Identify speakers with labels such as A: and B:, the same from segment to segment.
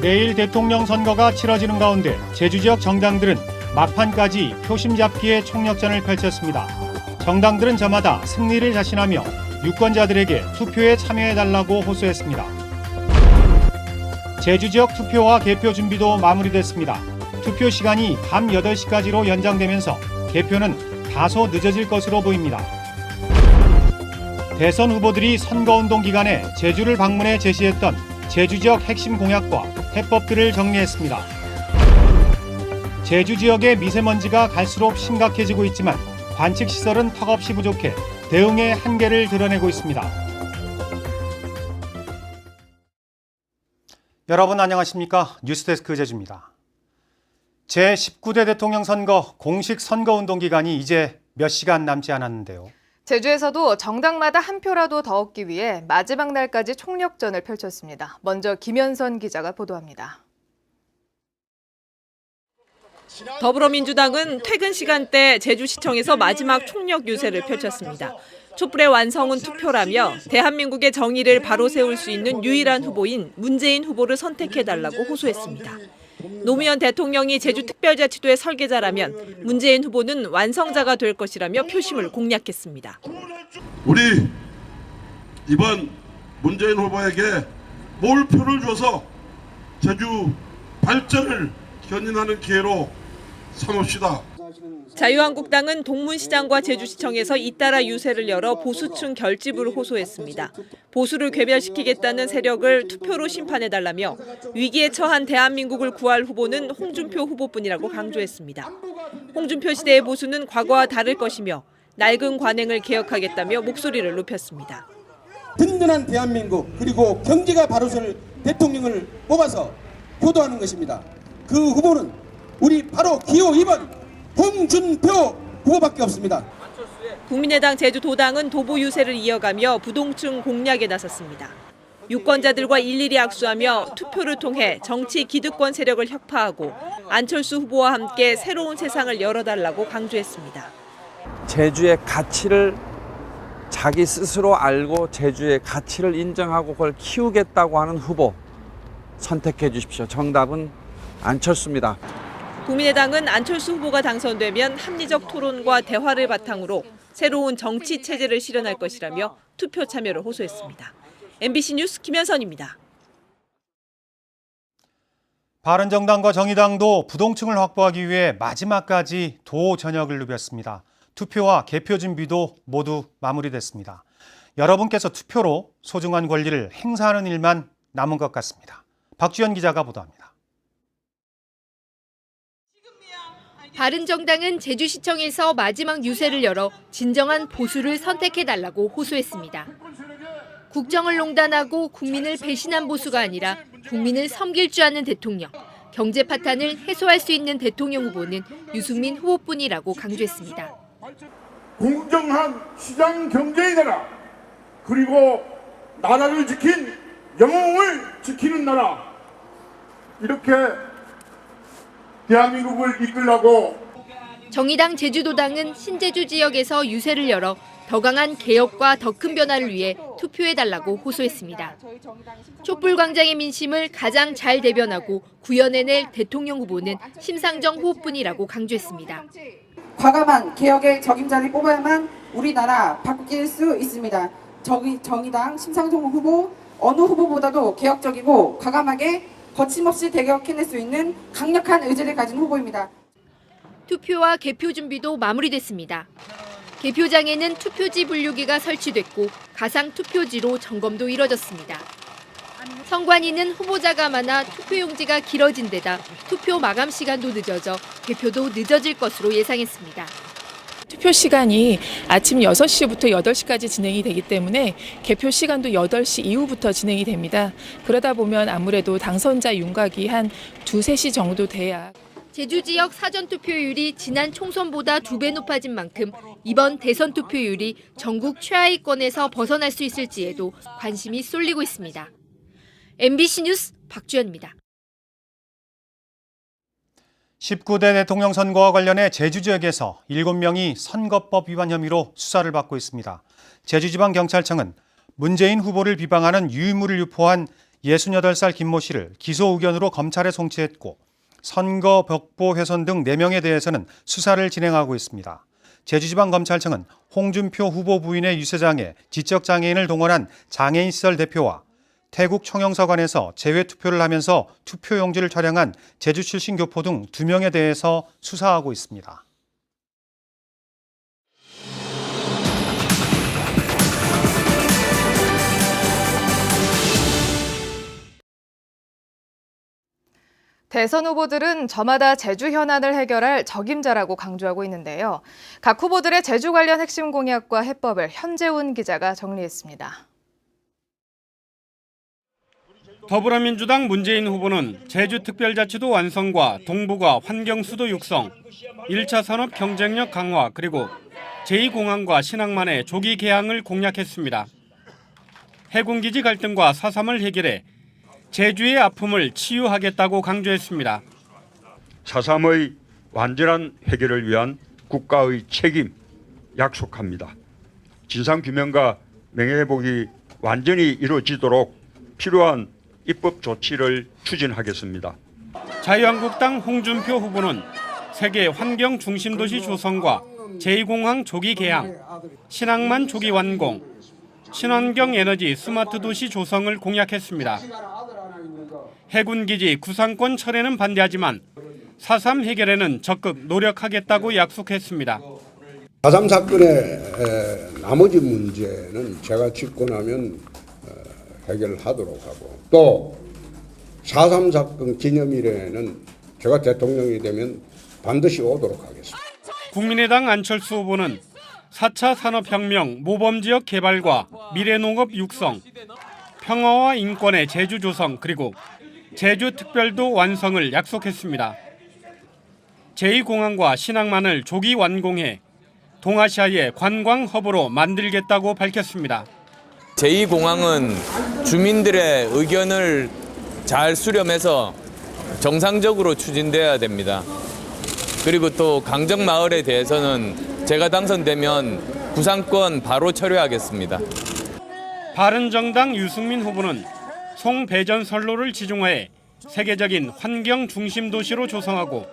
A: 내일 대통령 선거가 치러지는 가운데 제주 지역 정당들은 막판까지 표심 잡기에 총력전을 펼쳤습니다. 정당들은 저마다 승리를 자신하며 유권자들에게 투표에 참여해달라고 호소했습니다. 제주 지역 투표와 개표 준비도 마무리됐습니다. 투표 시간이 밤 8시까지로 연장되면서 개표는 다소 늦어질 것으로 보입니다. 대선 후보들이 선거운동 기간에 제주를 방문해 제시했던 제주 지역 핵심 공약과 해법들을 정리했습니다. 제주 지역의 미세먼지가 갈수록 심각해지고 있지만 관측 시설은 턱없이 부족해 대응의 한계를 드러내고 있습니다. 여러분 안녕하십니까? 뉴스데스크 제주입니다. 제19대 대통령 선거 공식 선거운동 기간이 이제 몇 시간 남지 않았는데요.
B: 제주에서도 정당마다 한 표라도 더 얻기 위해 마지막 날까지 총력전을 펼쳤습니다. 먼저 김현선 기자가 보도합니다.
C: 더불어민주당은 퇴근 시간대 제주시청에서 마지막 총력 유세를 펼쳤습니다. 촛불의 완성은 투표라며 대한민국의 정의를 바로 세울 수 있는 유일한 후보인 문재인 후보를 선택해달라고 호소했습니다. 노무현 대통령이 제주특별자치도의 설계자라면 문재인 후보는 완성자가 될 것이라며 표심을 공략했습니다.
D: 우리 이번 문재인 후보에게 몰표를 줘서 제주 발전을 견인하는 기회로 삼읍시다.
C: 자유한국당은 동문시장과 제주시청에서 잇따라 유세를 열어 보수층 결집을 호소했습니다. 보수를 괴멸시키겠다는 세력을 투표로 심판해달라며 위기에 처한 대한민국을 구할 후보는 홍준표 후보뿐이라고 강조했습니다. 홍준표 시대의 보수는 과거와 다를 것이며 낡은 관행을 개혁하겠다며 목소리를 높였습니다.
E: 든든한 대한민국 그리고 경제가 바로 설 대통령을 뽑아서 효도하는 것입니다. 그 후보는 우리 바로 기호 2번 홍준표 후보밖에 없습니다.
C: 국민의당 제주도당은 도보 유세를 이어가며 부동층 공략에 나섰습니다. 유권자들과 일일이 악수하며 투표를 통해 정치 기득권 세력을 혁파하고 안철수 후보와 함께 새로운 세상을 열어달라고 강조했습니다.
F: 제주의 가치를 자기 스스로 알고 제주의 가치를 인정하고 그걸 키우겠다고 하는 후보 선택해 주십시오. 정답은 안철수입니다.
C: 국민의당은 안철수 후보가 당선되면 합리적 토론과 대화를 바탕으로 새로운 정치 체제를 실현할 것이라며 투표 참여를 호소했습니다. MBC 뉴스 김현선입니다.
A: 바른정당과 정의당도 부동층을 확보하기 위해 마지막까지 도 전역을 누볐습니다. 투표와 개표 준비도 모두 마무리됐습니다. 여러분께서 투표로 소중한 권리를 행사하는 일만 남은 것 같습니다. 박주연 기자가 보도합니다.
G: 바른정당은 제주시청에서 마지막 유세를 열어 진정한 보수를 선택해달라고 호소했습니다. 국정을 농단하고 국민을 배신한 보수가 아니라 국민을 섬길 줄 아는 대통령, 경제 파탄을 해소할 수 있는 대통령 후보는 유승민 후보뿐이라고 강조했습니다.
H: 공정한 시장 경제의 나라, 그리고 나라를 지킨 영웅을 지키는 나라, 이렇게 대한민국을 이끌라고.
G: 정의당 제주도당은 신제주 지역에서 유세를 열어 더 강한 개혁과 더 큰 변화를 위해 투표해달라고 호소했습니다. 촛불광장의 민심을 가장 잘 대변하고 구현해낼 대통령 후보는 심상정 후보뿐이라고 강조했습니다.
I: 과감한 개혁의 적임자를 뽑아야만 우리나라 바꿀 수 있습니다. 정의당 심상정 후보 어느 후보보다도 개혁적이고 과감하게 거침없이 대개혁해낼 수 있는 강력한 의지를 가진 후보입니다.
G: 투표와 개표 준비도 마무리됐습니다. 개표장에는 투표지 분류기가 설치됐고 가상 투표지로 점검도 이뤄졌습니다. 선관위는 후보자가 많아 투표용지가 길어진 데다 투표 마감 시간도 늦어져 개표도 늦어질 것으로 예상했습니다.
J: 투표 시간이 아침 6시부터 8시까지 진행이 되기 때문에 개표 시간도 8시 이후부터 진행이 됩니다. 그러다 보면 아무래도 당선자 윤곽이 한 2, 3시 정도 돼야.
G: 제주 지역 사전 투표율이 지난 총선보다 2배 높아진 만큼 이번 대선 투표율이 전국 최하위권에서 벗어날 수 있을지에도 관심이 쏠리고 있습니다. MBC 뉴스 박주연입니다.
A: 19대 대통령 선거와 관련해 제주 지역에서 7명이 선거법 위반 혐의로 수사를 받고 있습니다. 제주지방경찰청은 문재인 후보를 비방하는 유의물을 유포한 68살 김모 씨를 기소 의견으로 검찰에 송치했고 선거 벽보 훼손 등 4명에 대해서는 수사를 진행하고 있습니다. 제주지방검찰청은 홍준표 후보 부인의 유세장에 지적장애인을 동원한 장애인시설 대표와 태국 청영서관에서 재외투표를 하면서 투표용지를 촬영한 제주 출신 교포 등 2명에 대해서 수사하고 있습니다.
B: 대선 후보들은 저마다 제주 현안을 해결할 적임자라고 강조하고 있는데요. 각 후보들의 제주 관련 핵심 공약과 해법을 현재훈 기자가 정리했습니다.
K: 더불어민주당 문재인 후보는 제주특별자치도 완성과 동북아 환경수도 육성, 1차 산업 경쟁력 강화 그리고 제2공항과 신항만의 조기 개항을 공약했습니다. 해군기지 갈등과 4.3을 해결해 제주의 아픔을 치유하겠다고 강조했습니다.
L: 4.3의 완전한 해결을 위한 국가의 책임 약속합니다. 진상규명과 명예회복이 완전히 이루어지도록 필요한 입법 조치를 추진하겠습니다.
K: 자유한국당 홍준표 후보는 세계 환경 중심도시 조성과 제2공항 조기 개항, 신항만 조기 완공, 친환경 에너지 스마트 도시 조성을 공약했습니다. 해군기지 구상권 철회는 반대하지만 4.3 해결에는 적극 노력하겠다고 약속했습니다.
M: 4.3 사건의 나머지 문제는 제가 집권하면 해결하도록 하고 또 4.3 사건 기념일에는 제가 대통령이 되면 반드시 오도록 하겠습니다.
K: 국민의당 안철수 후보는 4차 산업혁명 모범지역 개발과 미래농업 육성, 평화와 인권의 제주 조성 그리고 제주특별도 완성을 약속했습니다. 제2공항과 신항만을 조기 완공해 동아시아의 관광 허브로 만들겠다고 밝혔습니다.
N: 제2공항은 주민들의 의견을 잘 수렴해서 정상적으로 추진돼야 됩니다. 그리고 또 강정마을에 대해서는 제가 당선되면 구상권 바로 철회하겠습니다.
K: 바른정당 유승민 후보는 송배전선로를 지중화해 세계적인 환경 중심 도시로 조성하고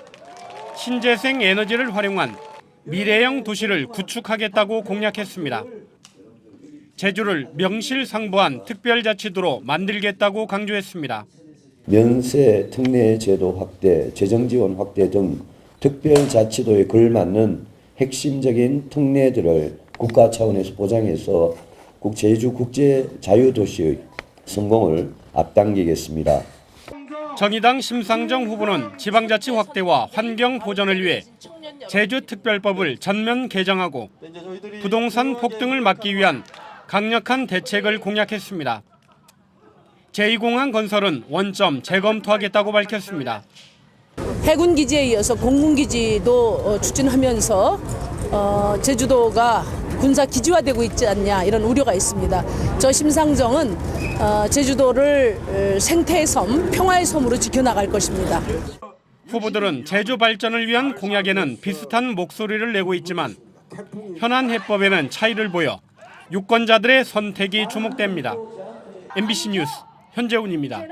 K: 신재생 에너지를 활용한 미래형 도시를 구축하겠다고 공약했습니다. 제주를 명실상부한 특별자치도로 만들겠다고 강조했습니다.
O: 면세 특례 제도 확대, 재정 지원 확대 등 특별자치도에 걸맞는 핵심적인 특례들을 국가 차원에서 보장해서 제주 국제 자유도시의 성공을 앞당기겠습니다.
K: 정의당 심상정 후보는 지방자치 확대와 환경 보전을 위해 제주특별법을 전면 개정하고 부동산 폭등을 막기 위한 강력한 대책을 공약했습니다. 제2공항 건설은 원점 재검토하겠다고 밝혔습니다.
P: 해군기지에 이어서 공군기지도 추진하면서 제주도가 군사기지화되고 있지 않냐 이런 우려가 있습니다. 저 심상정은 제주도를 생태의 섬, 평화의 섬으로 지켜나갈 것입니다.
K: 후보들은 제주 발전을 위한 공약에는 비슷한 목소리를 내고 있지만 현안 해법에는 차이를 보여 유권자들의 선택이 주목됩니다. MBC 뉴스 현재훈입니다.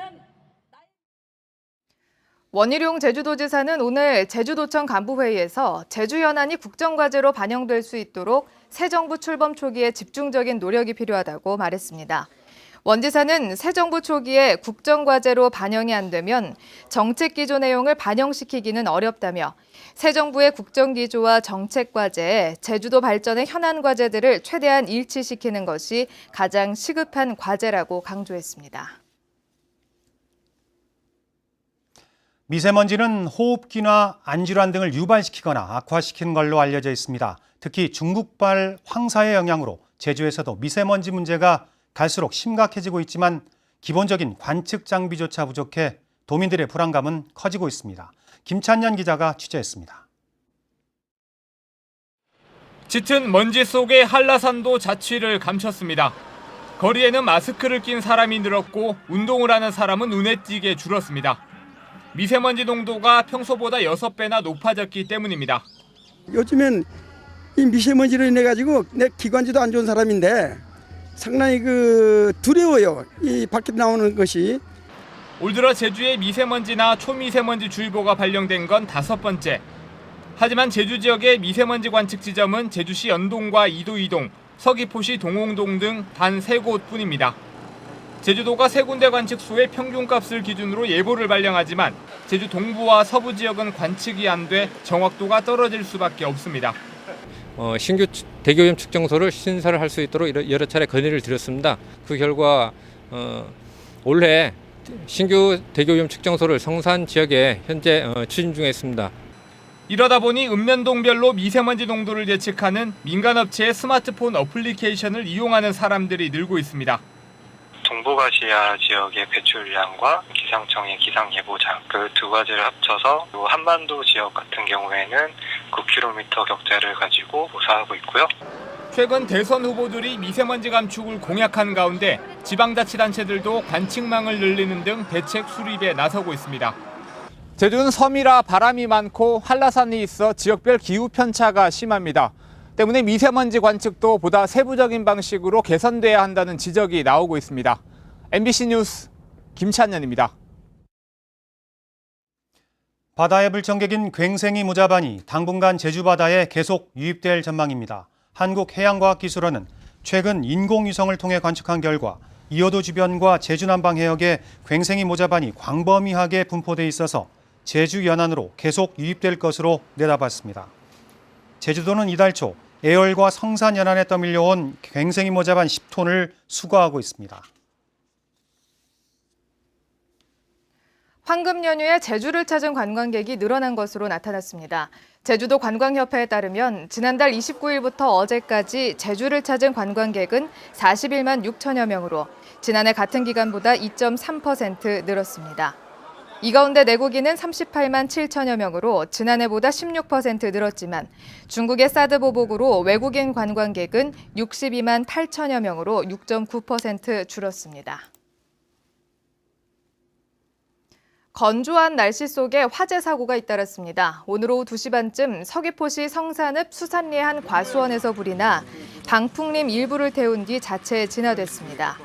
B: 원희룡 제주도지사는 오늘 제주도청 간부회의에서 제주 현안이 국정과제로 반영될 수 있도록 새 정부 출범 초기에 집중적인 노력이 필요하다고 말했습니다. 원 지사는 새 정부 초기에 국정과제로 반영이 안 되면 정책 기조 내용을 반영시키기는 어렵다며 새 정부의 국정기조와 정책과제에 제주도 발전의 현안 과제들을 최대한 일치시키는 것이 가장 시급한 과제라고 강조했습니다.
A: 미세먼지는 호흡기나 안질환 등을 유발시키거나 악화시키는 걸로 알려져 있습니다. 특히 중국발 황사의 영향으로 제주에서도 미세먼지 문제가 갈수록 심각해지고 있지만 기본적인 관측 장비조차 부족해 도민들의 불안감은 커지고 있습니다. 김찬년 기자가 취재했습니다.
Q: 짙은 먼지 속에 한라산도 자취를 감췄습니다. 거리에는 마스크를 낀 사람이 늘었고 운동을 하는 사람은 눈에 띄게 줄었습니다. 미세먼지 농도가 평소보다 6배나 높아졌기 때문입니다.
R: 요즘엔 이 미세먼지로 인해 가지고 내 기관지도 안 좋은 사람인데 상당히 두려워요. 이 밖에 나오는 것이
Q: 올 들어 제주에 미세먼지나 초미세먼지 주의보가 발령된 건 5번째. 하지만 제주 지역의 미세먼지 관측 지점은 제주시 연동과 이도, 서귀포시 동홍동 등 단 3곳뿐입니다. 제주도가 3군데 관측소의 평균값을 기준으로 예보를 발령하지만 제주 동부와 서부 지역은 관측이 안 돼 정확도가 떨어질 수밖에 없습니다.
S: 신규 대기오염 측정소를 신설할 수 있도록 여러 차례 건의를 드렸습니다. 그 결과 올해 신규 대기오염 측정소를 성산 지역에 현재 추진 중에 있습니다.
Q: 이러다 보니 읍면동별로 미세먼지 농도를 예측하는 민간업체의 스마트폰 어플리케이션을 이용하는 사람들이 늘고 있습니다.
T: 동북아시아 지역의 배출량과 기상청의 기상예보장 그 두 가지를 합쳐서 한반도 지역 같은 경우에는 9km 격자를 가지고 조사하고 있고요.
Q: 최근 대선 후보들이 미세먼지 감축을 공약한 가운데 지방자치단체들도 관측망을 늘리는 등 대책 수립에 나서고 있습니다.
U: 제주는 섬이라 바람이 많고 한라산이 있어 지역별 기후 편차가 심합니다. 때문에 미세먼지 관측도 보다 세부적인 방식으로 개선돼야 한다는 지적이 나오고 있습니다. MBC 뉴스 김찬현입니다.
A: 바다의 불청객인 괭생이 모자반이 당분간 제주 바다에 계속 유입될 전망입니다. 한국해양과학기술원은 최근 인공위성을 통해 관측한 결과 이어도 주변과 제주 남방 해역에 괭생이 모자반이 광범위하게 분포돼 있어서 제주 연안으로 계속 유입될 것으로 내다봤습니다. 제주도는 이달 초 애월과 성산 연안에 떠밀려온 괭생이 모자반 10톤을 수거하고 있습니다.
B: 황금 연휴에 제주를 찾은 관광객이 늘어난 것으로 나타났습니다. 제주도 관광협회에 따르면 지난달 29일부터 어제까지 제주를 찾은 관광객은 41만 6천여 명으로 지난해 같은 기간보다 2.3% 늘었습니다. 이 가운데 내국인은 38만 7천여 명으로 지난해보다 16% 늘었지만 중국의 사드 보복으로 외국인 관광객은 62만 8천여 명으로 6.9% 줄었습니다. 건조한 날씨 속에 화재 사고가 잇따랐습니다. 오늘 오후 2시 반쯤 서귀포시 성산읍 수산리의 한 과수원에서 불이 나 방풍림 일부를 태운 뒤 자체에 진화됐습니다.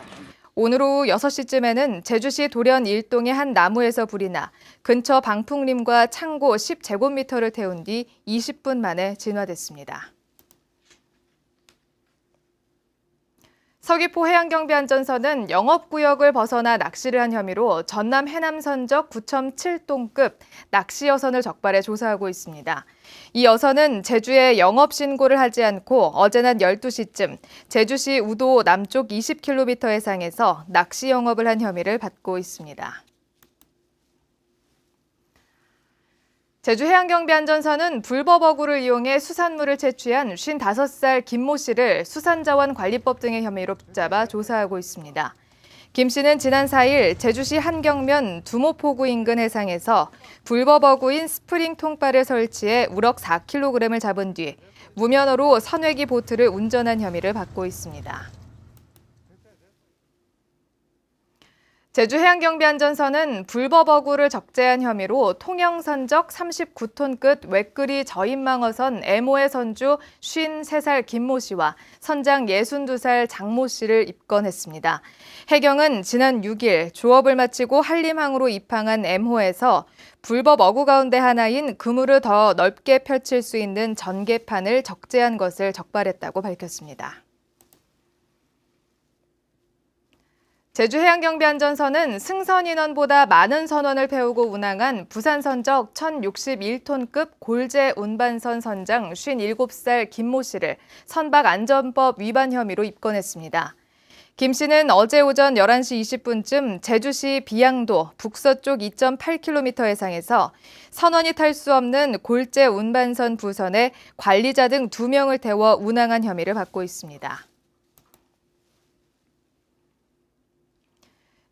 B: 오늘 오후 6시쯤에는 제주시 도련 일동의 한 나무에서 불이 나 근처 방풍림과 창고 10제곱미터를 태운 뒤 20분 만에 진화됐습니다. 서귀포 해양경비안전선은 영업구역을 벗어나 낚시를 한 혐의로 전남 해남선적 9.7톤급 낚시 여선을 적발해 조사하고 있습니다. 이 여선은 제주에 영업신고를 하지 않고 어제 낮 12시쯤 제주시 우도 남쪽 20km 해상에서 낚시 영업을 한 혐의를 받고 있습니다. 제주해양경비안전선은 불법 어구를 이용해 수산물을 채취한 55살 김모 씨를 수산자원관리법 등의 혐의로 붙잡아 조사하고 있습니다. 김 씨는 지난 4일 제주시 한경면 두모포구 인근 해상에서 불법 어구인 스프링 통발을 설치해 우럭 4kg을 잡은 뒤 무면허로 선회기 보트를 운전한 혐의를 받고 있습니다. 제주해양경비안전선은 불법 어구를 적재한 혐의로 통영선적 39톤급 외끄리 저인망어선 M호의 선주 53살 김모 씨와 선장 62살 장모 씨를 입건했습니다. 해경은 지난 6일 조업을 마치고 한림항으로 입항한 M호에서 불법 어구 가운데 하나인 그물을 더 넓게 펼칠 수 있는 전개판을 적재한 것을 적발했다고 밝혔습니다. 제주해양경비안전선은 승선 인원보다 많은 선원을 태우고 운항한 부산선적 1061톤급 골재 운반선 선장 57살 김모 씨를 선박안전법 위반 혐의로 입건했습니다. 김 씨는 어제 오전 11시 20분쯤 제주시 비양도 북서쪽 2.8km 해상에서 선원이 탈 수 없는 골재 운반선 부선에 관리자 등 2명을 태워 운항한 혐의를 받고 있습니다.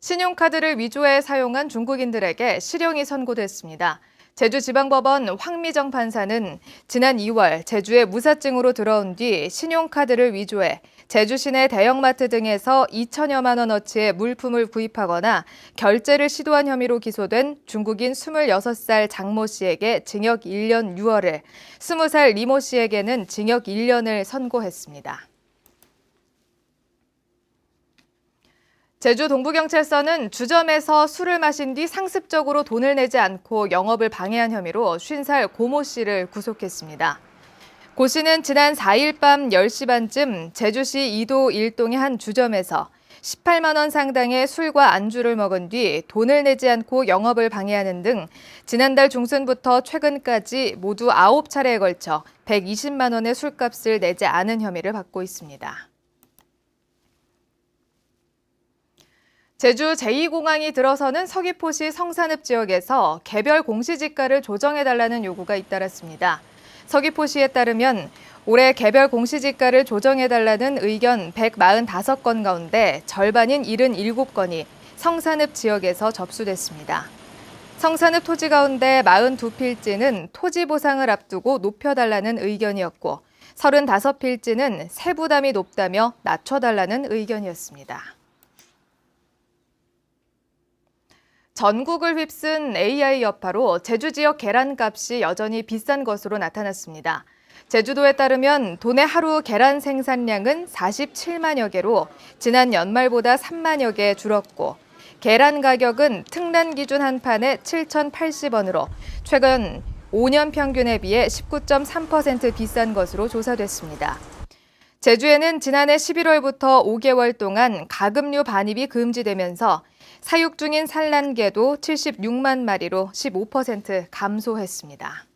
B: 신용카드를 위조해 사용한 중국인들에게 실형이 선고됐습니다. 제주지방법원 황미정 판사는 지난 2월 제주에 무사증으로 들어온 뒤 신용카드를 위조해 제주 시내 대형마트 등에서 2천여만 원어치의 물품을 구입하거나 결제를 시도한 혐의로 기소된 중국인 26살 장모 씨에게 징역 1년 6월을, 20살 리모 씨에게는 징역 1년을 선고했습니다. 제주 동부경찰서는 주점에서 술을 마신 뒤 상습적으로 돈을 내지 않고 영업을 방해한 혐의로 50살 고모 씨를 구속했습니다. 고 씨는 지난 4일 밤 10시 반쯤 제주시 이도 1동의 한 주점에서 18만 원 상당의 술과 안주를 먹은 뒤 돈을 내지 않고 영업을 방해하는 등 지난달 중순부터 최근까지 모두 9차례에 걸쳐 120만 원의 술값을 내지 않은 혐의를 받고 있습니다. 제주 제2공항이 들어서는 서귀포시 성산읍 지역에서 개별 공시지가를 조정해달라는 요구가 잇따랐습니다. 서귀포시에 따르면 올해 개별 공시지가를 조정해달라는 의견 145건 가운데 절반인 77건이 성산읍 지역에서 접수됐습니다. 성산읍 토지 가운데 42필지는 토지 보상을 앞두고 높여달라는 의견이었고 35필지는 세부담이 높다며 낮춰달라는 의견이었습니다. 전국을 휩쓴 AI 여파로 제주 지역 계란값이 여전히 비싼 것으로 나타났습니다. 제주도에 따르면 도내 하루 계란 생산량은 47만여 개로 지난 연말보다 3만여 개 줄었고 계란 가격은 특란 기준 한 판에 7,080원으로 최근 5년 평균에 비해 19.3% 비싼 것으로 조사됐습니다. 제주에는 지난해 11월부터 5개월 동안 가금류 반입이 금지되면서 사육 중인 산란개도 76만 마리로 15% 감소했습니다.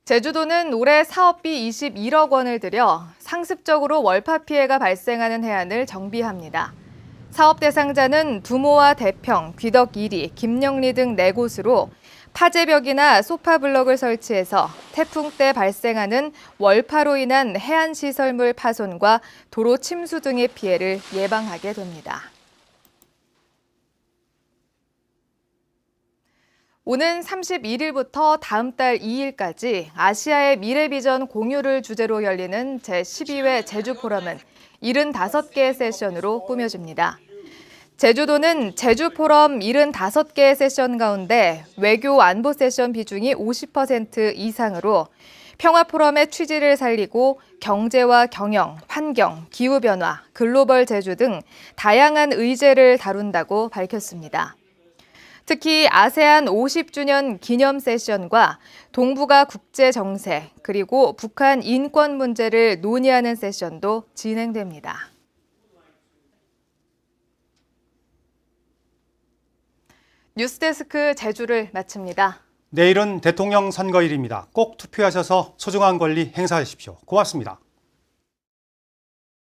B: 제주도는 올해 사업비 21억 원을 들여 상습적으로 월파 피해가 발생하는 해안을 정비합니다. 사업 대상자는 두모와 대평, 귀덕 1리, 김영리 등 4곳으로 파재벽이나 소파블럭을 설치해서 태풍 때 발생하는 월파로 인한 해안 시설물 파손과 도로 침수 등의 피해를 예방하게 됩니다. 오는 31일부터 다음 달 2일까지 아시아의 미래 비전 공유를 주제로 열리는 제12회 제주 포럼은 75개의 세션으로 꾸며집니다. 제주도는 제주 포럼 75개의 세션 가운데 외교 안보 세션 비중이 50% 이상으로 평화 포럼의 취지를 살리고 경제와 경영, 환경, 기후변화, 글로벌 제주 등 다양한 의제를 다룬다고 밝혔습니다. 특히 아세안 50주년 기념 세션과 동북아 국제 정세, 그리고 북한 인권 문제를 논의하는 세션도 진행됩니다. 뉴스데스크 제주를 마칩니다.
A: 내일은 대통령 선거일입니다. 꼭 투표하셔서 소중한 권리 행사하십시오. 고맙습니다.